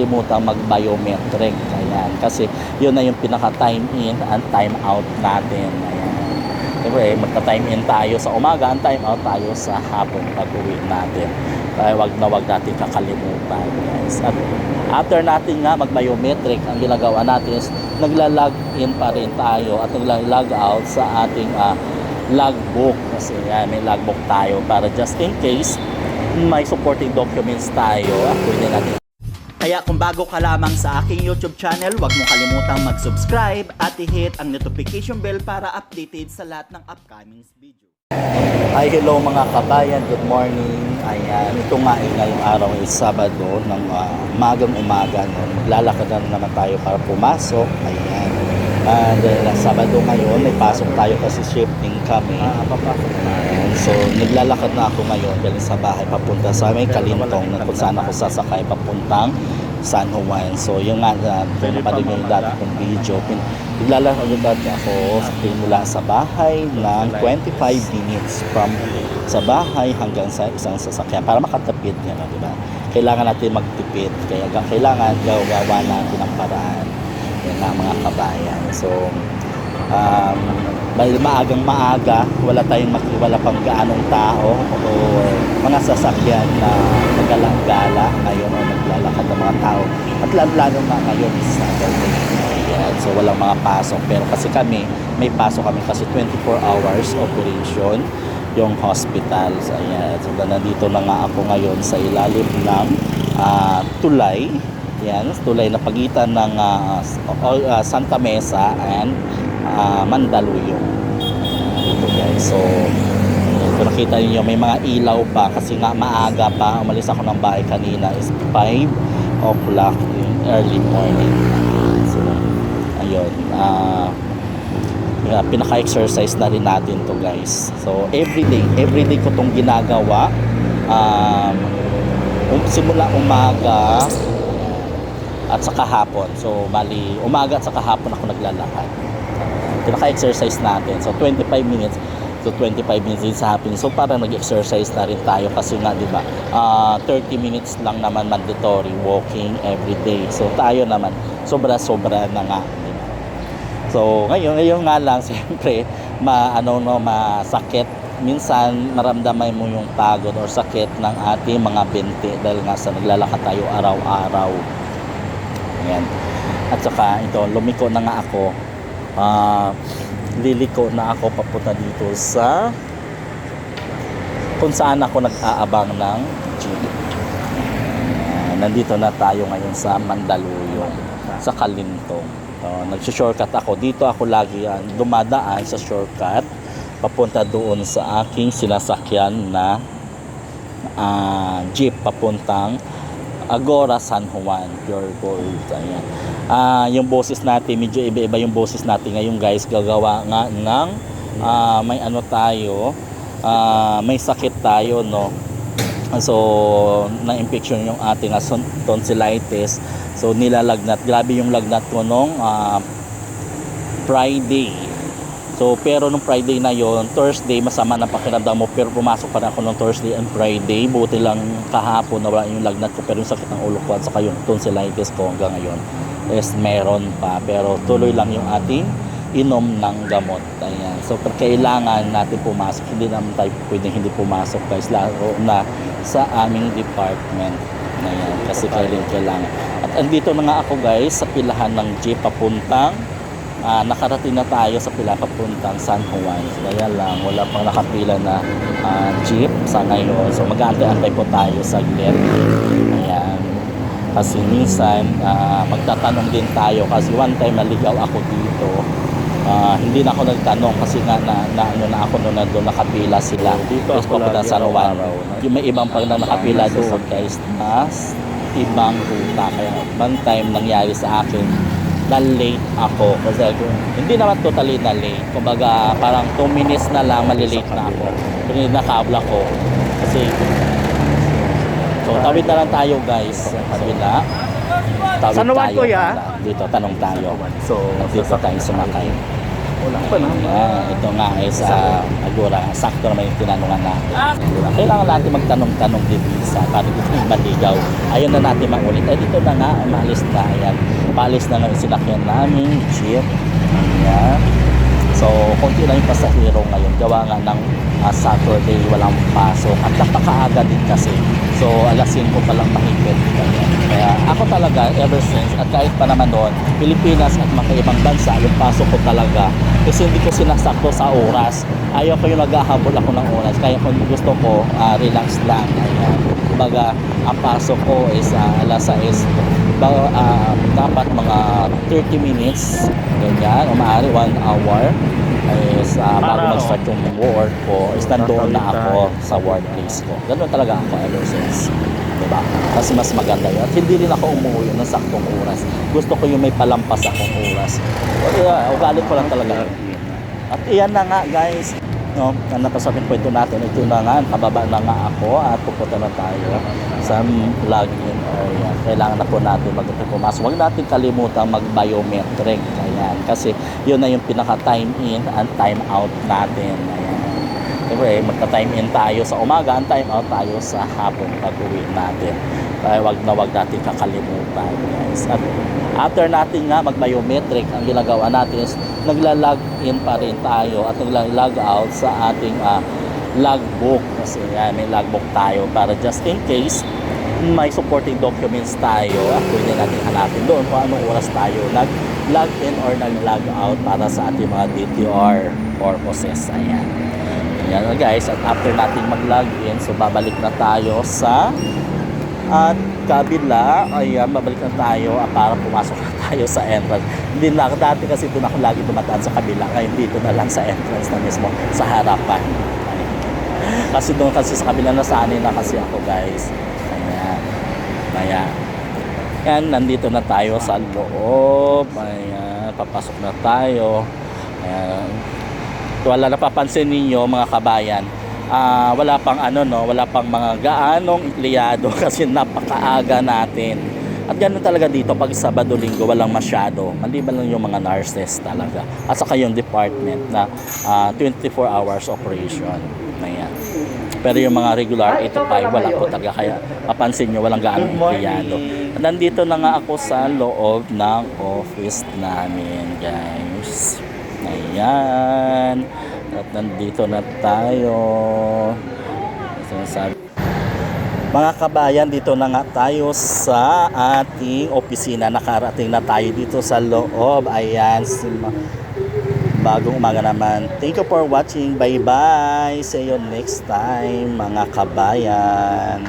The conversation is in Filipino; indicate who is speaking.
Speaker 1: Kalimutan mag-biometric. Ayan. Kasi yun na yung pinaka-time in and time out natin. Ayan. Siyempre, magta-time in tayo sa umaga, ang time out tayo sa hapon pag-uwi natin. Kaya wag natin kakalimutan, guys. At after natin nga mag-biometric, ang ginagawa natin is nagla-log in pa rin tayo at nagla-log out sa ating logbook. Kasi yan, may logbook tayo para just in case may supporting documents tayo at pwede natin.
Speaker 2: Kaya kung bago ka lamang sa aking YouTube channel, huwag mong kalimutang mag-subscribe at i-hit ang notification bell para updated sa lahat ng upcoming video.
Speaker 1: Hi, hello mga kabayan, good morning. Ayan, ito nga ngayong araw is Sabado ng magang umaga. No? Maglalakad na naman tayo para pumasok. Ayan. Dahil Sabado ngayon, may pasok tayo kasi shifting kami. Ayan. So, naglalakad na ako ngayon dahil sa bahay papunta sa may Kalintong na kung saan ako sasakay papuntang San Juan. So, yung nga, pinapanood nyo yung dati kong video. Naglalakad ako mula sa bahay ng 25 minutes from sa bahay hanggang sa isang sasakyan para makatipid yan, diba? Kailangan natin magtipid, kaya kailangan gawa natin ang paraan. Yan na mga kabayan. So, dahil maagang maaga, wala pang gaanong tao o mga sasakyan na nagala-gala ngayon o naglalakad ng mga tao. At lalo na ngayon is Saturday. Ayan. So walang mga pasok. Pero kasi kami, may pasok kami kasi 24 hours operation yung hospital. So, ayan. So nandito na nga ako ngayon sa ilalim ng tulay. Yan, tulay na pagitan ng Santa Mesa and Mandaluyong. Dito guys. So, kung nakita niyo may mga ilaw pa kasi nga maaga pa. Umalis ako ng bahay kanina is 5 o'clock in early morning. So, ayun. Pinaka-exercise na rin natin to guys. So, everyday ko tong ginagawa. Simula umaga at saka hapon. So, bali, umaga at saka hapon ako naglalakad. Pinaka-exercise natin. So, 25 minutes to 25 minutes din sa hapon. So, parang nag-exercise na rin tayo kasi nga, di ba, 30 minutes lang naman mandatory walking every day. So, tayo naman, sobra-sobra na nga. Diba? So, ngayon nga lang, siyempre, masakit. Minsan, maramdaman mo yung pagod or sakit ng ating mga binti dahil nga sa naglalakad tayo araw-araw. Ayan. At saka ito, lumiko na nga ako. Liliko na ako papunta dito sa kung saan ako nag-aabang ng jeep. Nandito na tayo ngayon sa Mandaluyong, sa Kalintong. Nag-shortcut ako. Dito ako lagi dumadaan sa shortcut papunta doon sa aking sinasakyan na jeep papuntang Agora San Juan Pure Gold. Ayan. Yung boses natin medyo iba-iba yung boses natin ngayon guys, gagawa nga ng may tayo, may sakit tayo, no. So na-infection yung ating tonsillitis. So nilalagnat, grabe yung lagnat ko nung Friday. So pero nung Friday na yon, Thursday masama na pakiramdam mo, pero pumasok pa rin ako nung Thursday and Friday. Buti lang kahapon nawala yung lagnat ko, pero yung sakit ng ulo ko at saka yung tonsillitis ko hanggang ngayon is meron pa, pero tuloy lang yung ating inom ng gamot. Ayan. So kailangan natin pumasok, hindi naman tayo pwedeng hindi pumasok guys, lalo na sa aming department. Ayan. Kasi kailangan. At andito na nga ako guys sa pilahan ng jeep papuntang nakarating na tayo sa pila papuntang San Juan. Kaya lang wala pang nakapila na jeep sa ngayon. So mag-aantay po tayo saglit. Ayan. Kasi minsan magtatanong din tayo kasi one time naligaw ako dito. Hindi na ako nagtanong kasi nga na ako noon nandun nakapila sila dito ako papunta sa San Juan. Yung may ibang pang nakapila doon guys, mas ibang ruta. Kaya one time nangyari sa akin na late ako kasi hindi naman totally na late, kumbaga parang 2 minutes na lang malilate na ako, pero nakabla ko kasi. So tawid na lang tayo guys sa kabila. Tawid
Speaker 2: San Juan,
Speaker 1: tayo
Speaker 2: kuya?
Speaker 1: dito, tanong tayo. So dito tayo sumakay.
Speaker 3: Wala pa na.
Speaker 1: Ito nga is agura, sakto naman yung tinanungan natin. Diba? Kailangan natin magtanong-tanong din sa para dito maligaw. Ayun na natin maulit. Ay dito na nga, maalis na. Ayan. Paalis na nga yung sinakyan namin, jeep. Ayan. So, konti lang yung pasahero ngayon. Gawa nga ng Saturday, walang pasok. At napakaaga din kasi. So, alas 5 pa lang mahigit. Kaya ako talaga, ever since, at kahit pa naman noon, Pilipinas at mga ibang bansa, yung pasok ko talaga. Kasi hindi ko sinasakto sa oras. Ayaw ko yung naghahabol ako ng oras. Kaya kung gusto ko, relax lang. Ayan. Kumbaga, ang pasok ko is alas 6. Dapat mga 30 minutes. Ganyan. O maaari 1 hour. Is bago mag-start yung work ko, is nandoon na ako sa workplace ko. Ganun talaga ako ever since. Diba? Kasi mas maganda yun. At hindi rin ako umuwi ng saktong oras. Gusto ko yung may palampas akong oras. Kaya ugali ko lang talaga. At iyan na nga guys. No, napasapin po ito natin. Ito na nga, kababa na nga ako at pupunta na tayo sa login area. Kailangan na po natin pumasok. Huwag natin kalimutan mag-biometric. Ayan. Kasi yun na yung pinaka-time in and time out natin. Ayan. Siyempre, magka-time in tayo sa umaga, and time out tayo sa hapon pag-uwi natin. Kaya wag natin kakalimutan, guys. At after natin nga mag-biometric, ang ginagawa natin is nagla-log in pa rin tayo at nagla-log out sa ating logbook. Kasi yan, may logbook tayo para just in case may supporting documents tayo at pwede natin hanapin doon kung anong oras tayo nag-log in or nag-log out para sa ating mga DTR purposes. Ayan. Yan guys, at after natin mag-log in, so babalik na tayo sa at kabila, ayan, babalik na tayo para pumasok na tayo sa entrance. Hindi na, dati kasi doon ako lagi dumataan sa kabila, ngayon dito na lang sa entrance na mismo, sa harapan. Kasi doon kasi sa kabila nasanay na kasi ako guys. Ayan. Ayan. Yan, nandito na tayo sa loob. Ayan, papasok na tayo. Ayan. Wala napapansin ninyo mga kabayan. Wala pang wala pang mga gaanong empleyado kasi napakaaga natin. At ganun talaga dito pag Sabado Linggo walang masyado. Maliban lang yung mga nurses talaga. At saka yung department na 24 hours operation. Ayan. Pero yung mga regular 8 to 5 wala po talaga. Kaya mapansin nyo walang gaanong empleyado. At nandito na nga ako sa loob ng office namin guys. Ayan. At nandito na tayo. Mga kabayan, dito na nga tayo sa ating opisina. Nakarating na tayo dito sa loob. Ayan. Bagong umaga naman. Thank you for watching. Bye bye. See you next time mga kabayan.